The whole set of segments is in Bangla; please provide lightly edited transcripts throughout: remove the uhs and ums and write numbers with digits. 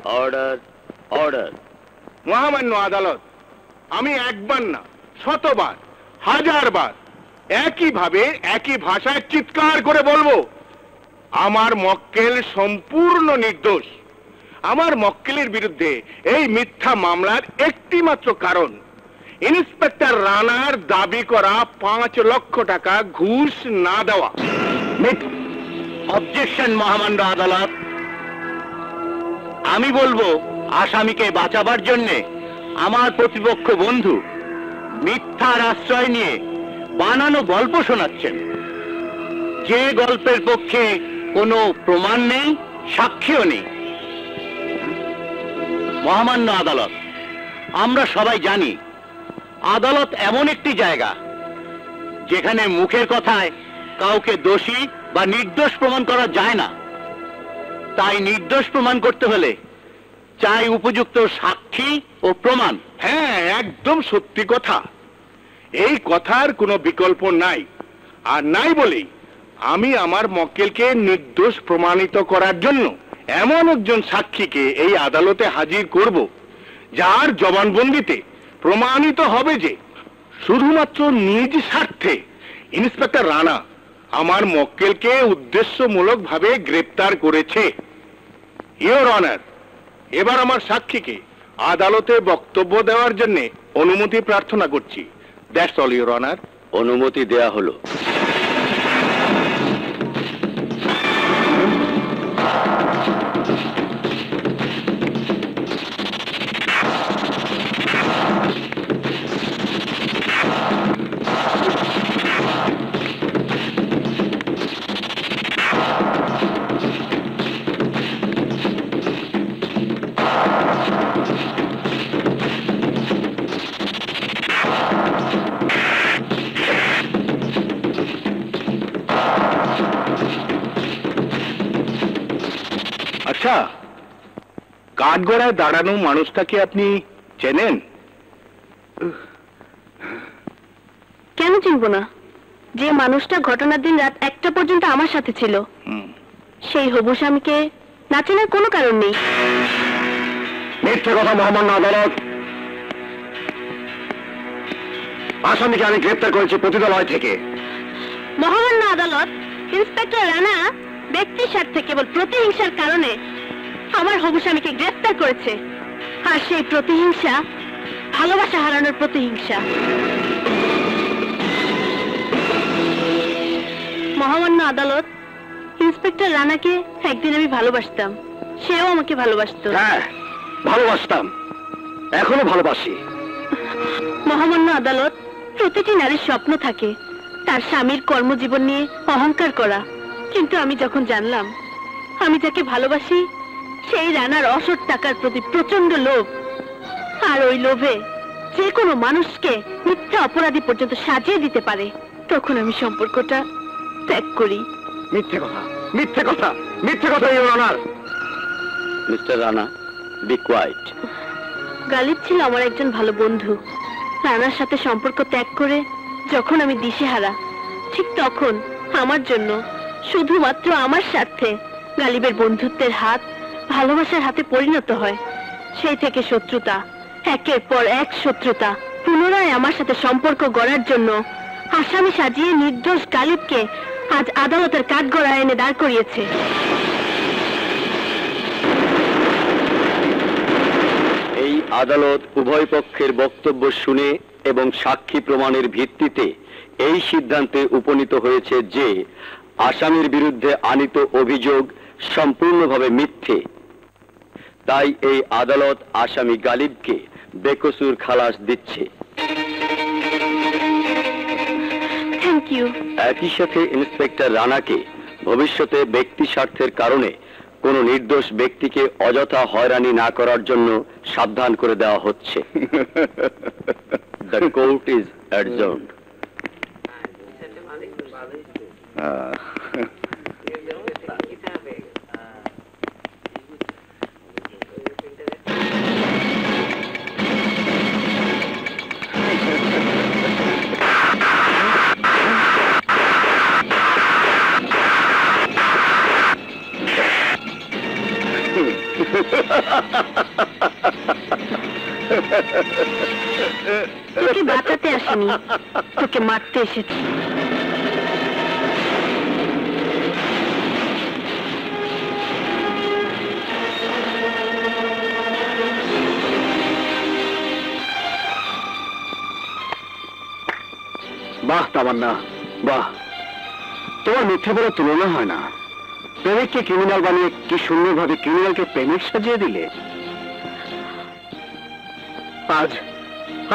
Order order. মহামান্য আদালত, আমি একবার না শতবার হাজারবার একইভাবে একই ভাষায় চিৎকার করে বলবো, আমার মক্কেল সম্পূর্ণ নির্দোষ। আমার মক্কেলের বিরুদ্ধে এই মিথ্যা মামলার একটি মাত্র কারণ ইন্সপেক্টর রানার দাবি করা 5 লক্ষ টাকা ঘুষ না দেওয়া। অবজেকশন মহামান্য আদালত, আমি বলবো আসামিকে বাঁচাবার জন্য আমার প্রতিপক্ষ বন্ধু মিথ্যার আশ্রয় নিয়ে বানানো গল্প শোনাচ্ছেন, যে গল্পের পক্ষে কোনো প্রমাণ নেই, সাক্ষ্যও নেই। মহামান্য আদালত, আমরা সবাই জানি আদালত এমন একটি জায়গা যেখানে মুখের কথায় কাউকে দোষী বা নির্দোষ প্রমাণ করা যায় না। তাই নির্দোষ প্রমাণ করতে হলে চাই উপযুক্ত সাক্ষী ও প্রমাণ। হ্যাঁ, একদম সত্যি কথা। এই কথার কোনো বিকল্প নাই। আর নাই বলেই আমি আমার মক্কেলকে নির্দোষ প্রমাণিত করার জন্য এমন একজন সাক্ষীকে এই আদালতে হাজির করব, যার জবানবন্দিতে প্রমাণিত হবে যে শুধুমাত্র নিজ স্বার্থে ইন্সপেক্টর রানা আমার মক্কেলকে উদ্দেশ্যমূলকভাবে গ্রেপ্তার করেছে। ইওর অনার, এবার আমার সাক্ষীকে আদালতে বক্তব্য দেওয়ার জন্য অনুমতি প্রার্থনা করছি। That's all your honour. অনুমতি দেয়া হলো। আচ্ছা, কাঠগড়ায় দাঁড়ানো মানুষটাকে আপনি চেনেন? কেন চিনব না? যে মানুষটা ঘটনার দিন রাত 1টা পর্যন্ত আমার সাথে ছিল, সেই হবু স্বামীকে না চেনার কোনো কারণ নেই। মিথ্যে কথা মহামান্য আদালত। আসামিকে আমি গ্রেপ্তার করেছি পতিতালয় থেকে। মহামান্য আদালত, ইন্সপেক্টর রানা ব্যক্তির স্বার্থে কেবল প্রতিহিংসার কারণে আমার হবু স্বামীকে গ্রেফতার করেছে। আর সেই প্রতিহিংসা ভালোবাসা হারানোর প্রতিহিংসা। মহামান্য আদালত, ইন্সপেক্টর রানাকে একদিন আমি ভালোবাসতাম, সেও আমাকে ভালোবাসতো। হ্যাঁ, ভালোবাসতাম, এখনো ভালোবাসি। মহামান্য আদালত, প্রতিটি নারীর স্বপ্ন থাকে তার স্বামীর কর্মজীবন নিয়ে অহংকার করা। কিন্তু আমি যখন জানলাম আমি যাকে ভালোবাসি সেই রানার অসৎ টাকার প্রতি প্রচন্ড লোভ, আর ওই লোভে যে কোনো মানুষকে মিথ্যা অপরাধী পর্যন্ত সাজিয়ে দিতে পারে, তখন আমি সম্পর্কটা ত্যাগ করি। মিথ্যে কথা, মিথ্যে কথা, মিথ্যে কথা your honour. Mister Rana, be quiet. Ghalib ছিল আমার একজন ভালো বন্ধু। রানার সাথে সম্পর্ক ত্যাগ করে যখন আমি দিশেহারা, ঠিক তখন আমার জন্য, শুধুমাত্র আমার স্বার্থে গালিবের বন্ধুত্বের হাত ভালোবাসার হাতে পরিণত হয়। সেই থেকে শত্রুতা, একের পর এক শত্রুতা। পুনরায় আমার সাথে সম্পর্ক গড়ার জন্য আসামি সাজিয়ে নির্দোষ গালিবকে আজ আদালতের কাঠগড়ায় এনে দাঁড় করিয়েছে। এই আদালত উভয় পক্ষের বক্তব্য শুনে এবং সাক্ষী প্রমাণের ভিত্তিতে এই সিদ্ধান্তে উপনীত হয়েছে যে আসামির বিরুদ্ধে আনীত অভিযোগ সম্পূর্ণভাবে মিথ্যে। তাই এই আদালত আসামি গালিবকে বেকসুর খালাস দিচ্ছে। Thank you. একই সাথে ইন্সপেক্টর রানাকে ভবিষ্যতে ব্যক্তি স্বার্থের কারণে কোনো নির্দোষ ব্যক্তিকে অযথা হয়রানি না করার জন্য সাবধান করে দেওয়া হচ্ছে। The court is adjourned. তোকে বাঁচাতে আসেনি, তোকে মারতে এসেছি। বাহ তামান্না, বাহ, তোমার মিথ্যে বলে তুলনা হয় না। প্রেমিককে ক্রিমিনাল বানিয়ে কি সুন্দরভাবে ক্রিমিনালকে প্রেমিক সাজিয়ে দিলে। আজ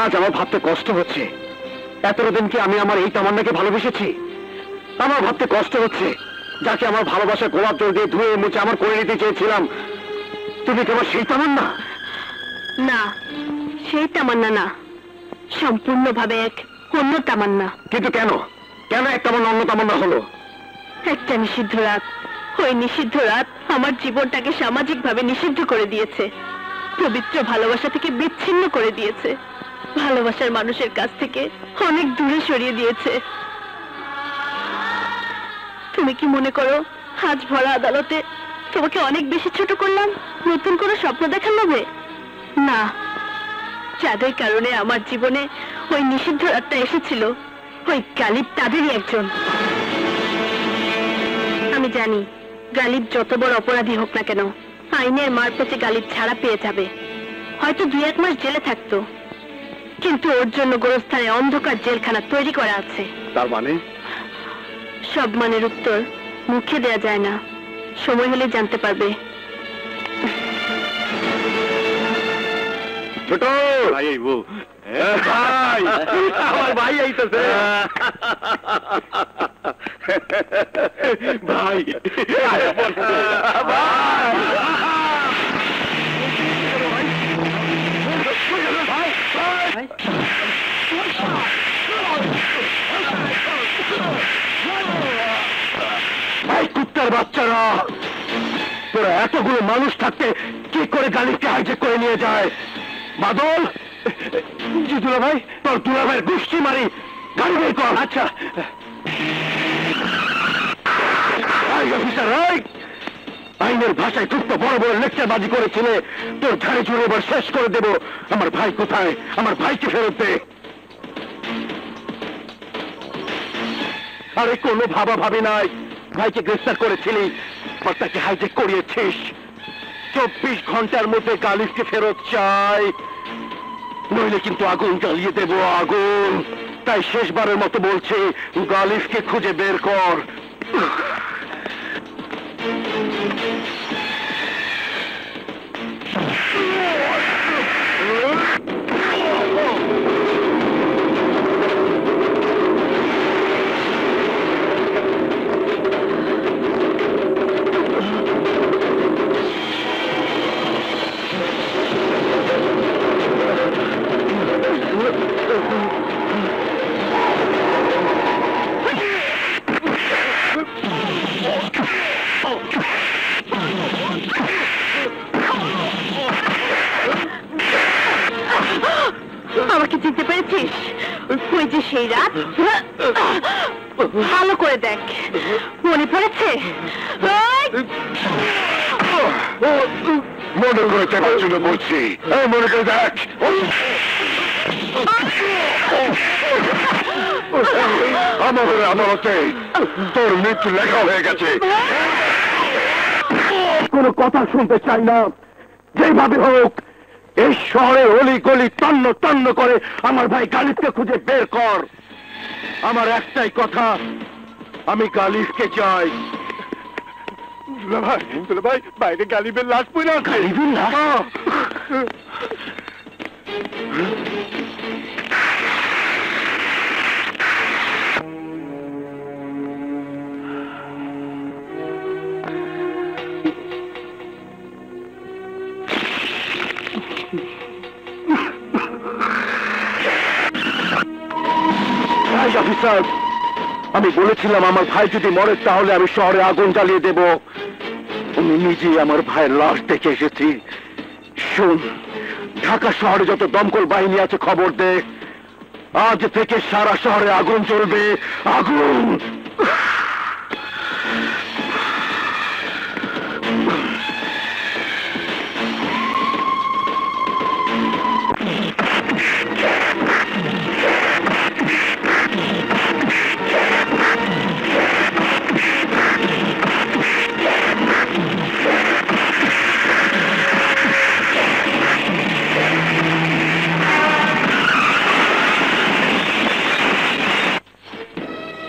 আজ আমার ভাবতে কষ্ট হচ্ছে, এতটা দিন কি আমি আমার এই তামান্নাকে ভালোবেসেছি? আমার ভাবতে কষ্ট হচ্ছে, যাকে আমার ভালোবাসা গোলাপ জল দিয়ে ধুয়ে মুছে আমার করে নিতে চেয়েছিলাম, তুমি কি আমার সেই তামান্না? না, সেই তামান্না না, সম্পূর্ণভাবে এক অন্য তামান্না। কিন্তু কেন, কেন এক তামান্না অন্য তামান্না হলো? একটা নিষিদ্ধ রাত, ওই নিষিদ্ধ রাত আমার জীবনটাকে সামাজিকভাবে নিষিদ্ধ করে দিয়েছে, পবিত্র ভালোবাসা থেকে বিচ্ছিন্ন করে দিয়েছে, ভালোবাসার মানুষের কাছ থেকে অনেক দূরে সরিয়ে দিয়েছে। তুমি কি মনে করো আজ ভরা আদালতে তোমাকে অনেক বেশি ছোট করলাম নতুন করে স্বপ্ন দেখার লোভে? না, যাদের কারণে আমার জীবনে ওই নিষিদ্ধ রাতটা এসেছিল, ওই গালিব তাদেরই একজন। আমি জানি গালিব যত বড় অপরাধী হোক না কেন, আইনের মারপেচে গালিব ছাড়া পেয়ে যাবে, হয়তো 2-1 মাস জেলে থাকতো, কিন্তু ওর জন্য গোরস্থানে অন্ধকার জেলখানা তৈরি করা আছে। তার মানে? সব মানের উত্তর মুখে দেয়া যায় না, সময় হলে জানতে পারবে। ছোট ভাই আইবো, ভাই আমার ভাই আইতেছে, ভাই ভাই কুত্তার বাচ্চারা, তোরা এতগুলো মানুষ থাকতে কি করে গালিকে হাইজেক করে নিয়ে যায়? বাদল, জি দুলা ভাই, তোর দুলা ভাই গোষ্ঠী মারি, গাড়ি বের কর। আচ্ছা অফিসার, আইনের ভাষায় খুব তো বড় বড় লেকচার বাজি করেছিলে, তোর ঝাড়ে ঝুড়ে এবার শেষ করে দেব। আমার ভাই কোথায়? আমার ভাইকে ফেরত দে। আরে কোনো ভাবা ভাবি নাই, ভাইকে গ্রেফতার করেছিলি, তাকে হাইজেক করিয়েছিস। 24 ঘন্টার মধ্যে গালিবকে ফেরত চাই, নইলে কিন্তু আগুন জ্বালিয়ে দেব, আগুন। তাই শেষবারের মতো বলছি, গালিবকে খুঁজে বের কর। আমাকে চিনতে পেরেছিস? ওই যে সেই রাত, ভালো করে দেখ, মনে পড়েছে? মনে করে দেখার জন্য বলছি, মনে করে দেখ। আমারতে তোর মৃত্যু লেখা হয়ে গেছে, কোনো কথা শুনতে চাই না। যেভাবে হোক এই শহরে অলি গলি তন্ন তন্ন করে আমার ভাই গালিবকে খুঁজে বের কর। আমার একটাই কথা, আমি গালিবকে চাই। দুলা ভাই, বাইরে গালিবের লাশ পড়ে আছে। গালিবের লাশ? অফিসার, আমি বলেছিলাম আমার ভাই যদি মরে তাহলে আমি শহরে আগুন জ্বালিয়ে দেব। আমি নিজেই আমার ভাইয়ের লাশ দেখে এসেছি। শোন, ঢাকা শহরে যত দমকল বাহিনী আছে খবর দে, আজ থেকে সারা শহরে আগুন জ্বলবে, আগুন।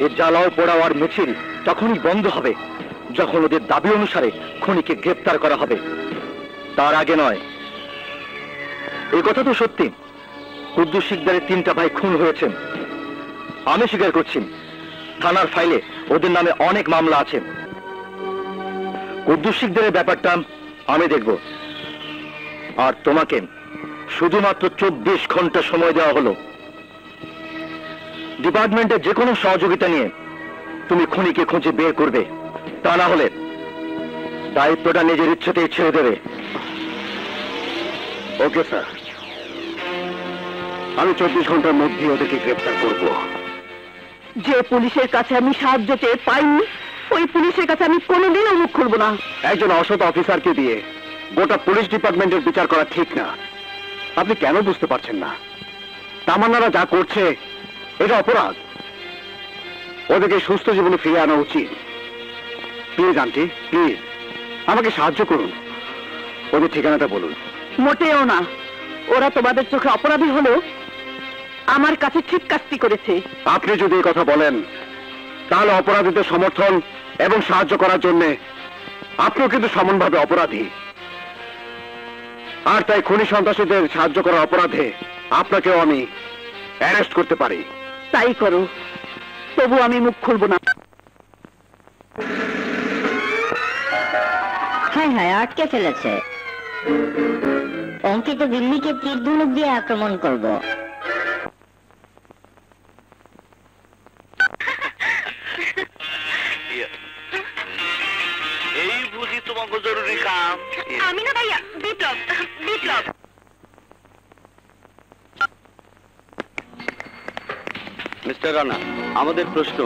এর জ্বালাও পোড়াও আর মিছিল তখনই বন্ধ হবে যখন ওদের দাবি অনুসারে খুনিকে গ্রেপ্তার করা হবে, তার আগে নয়। এই কথা তো সত্যি, কুদ্দুস শিকদারের 3টা ভাই খুন হয়েছেন। আমি স্বীকার করছি, থানার ফাইলে ওদের নামে অনেক মামলা আছে। কুদ্দুস শিকদারের ব্যাপারটা আমি দেখব। আর তোমাকে শুধুমাত্র 24 ঘন্টা সময় দেওয়া হলো। ডিপার্টমেন্টের যে কোনো সহযোগিতা নিয়ে তুমি খুনিকে খুঁজে বের করবে, তা না হলে দায়িত্বটা নিজের ইচ্ছেতেই ছেড়ে দেবে। ওকে স্যার, আমি 24 ঘন্টার মধ্যে ওদেরকে গ্রেফতার করব। যে পুলিশের কাছে আমি সাহায্য চেয়ে পাইনি, ওই পুলিশের কাছে আমি কোনোদিনও মুখ খুলব না। একজন অসৎ অফিসারকে দিয়ে গোটা পুলিশ ডিপার্টমেন্টের বিচার করা ঠিক না। আপনি কেন বুঝতে পারছেন না? তামান্নারা যা করছে এটা অপরাধ। ওদেরকে সুস্থ জীবনে ফিরে আনা উচিত। প্লিজ আন্টি, প্লিজ আমাকে সাহায্য করুন। ওদের ঠিকানাটা বলুন। মোটেও না, ওরা তোমাদের চোখে অপরাধী হলেও আমার কাছে ঠিক কাজটি করেছে। আপনি যদি এই কথা বলেন তাহলে অপরাধীদের সমর্থন এবং সাহায্য করার জন্য আপনিও কিন্তু সমানভাবে অপরাধী। আর তাই খুনি সন্ত্রাসীদের সাহায্য করার অপরাধে আপনাকেও আমি অ্যারেস্ট করতে পারি। তাই করো, তবু আমি মুখ খুলব না। হ্যাঁ হ্যাঁ, আটকে ফেলেছে। অঙ্কিত দিল্লিকে তীর ধনুক দিয়ে আক্রমণ করব। এই বুঝি তোমাকে জরুরি কাম। আমি না ভাইয়া, বিপ্লব বিপ্লব। মিস্টার রানা, আমাদের প্রশ্ন,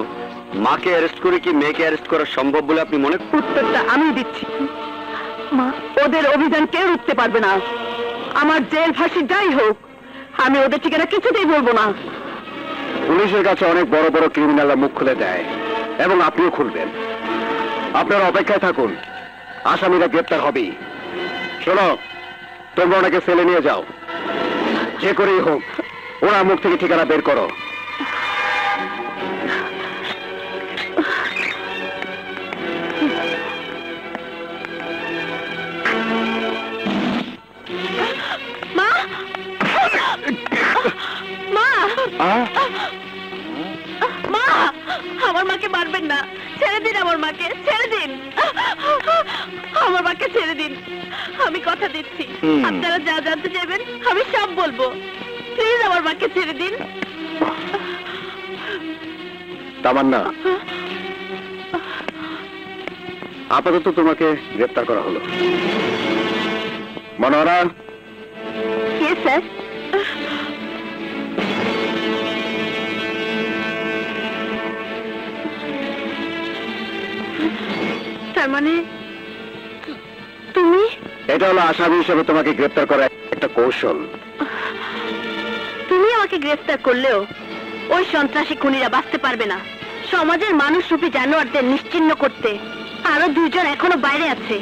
মাকে অ্যারেস্ট করে কি মেয়েকে অ্যারেস্ট করা সম্ভব বলে আপনি মনে করেন? উত্তরটা আমি দিচ্ছি। মা, ওদের অভিযান কেউ রুখতে পারবে না। আমার জেল ফাঁসি যাই হোক, আমি ওদের ঠিকানা কিছুতেই বলবো না। পুলিশের কাছে অনেক বড় বড় ক্রিমিনালরা মুখ খুলে দেয় এবং আপনিও খুলবেন। আপনারা অপেক্ষায় থাকুন, আসামিরা গ্রেপ্তার হবেই। শোনো, তোমরা ওনাকে ফেলে নিয়ে যাও। যে করেই হোক ওরা মুখ থেকে ঠিকানা বের করো। মা, মা, মা, আমার মাকে মারবেন না। ছেড়ে দিন আমার মাকে, ছেড়ে দিন। আমার মাকে ছেড়ে দিন, আমি কথা দিচ্ছি। আপনারা যা জানতে চাইবেন আমি সব বলবো। প্লিজ আমার মাকে ছেড়ে দিন। তামান্না, আপাতত তোমাকে গ্রেপ্তার করা হলো। মনোহরা। কে স্যার? তার মানে তুমি? এটা হলো আসামি হিসেবে তোমাকে গ্রেপ্তার করা একটা কৌশল। তুমি আমাকে গ্রেফতার করলেও ওই সন্ত্রাসী খুনিরা বাঁচতে পারবে না। সমাজের মানুষ রূপী জানোয়ারদের নিশ্চিহ্ন করতে আরো 2 জন এখনো বাইরে আছে।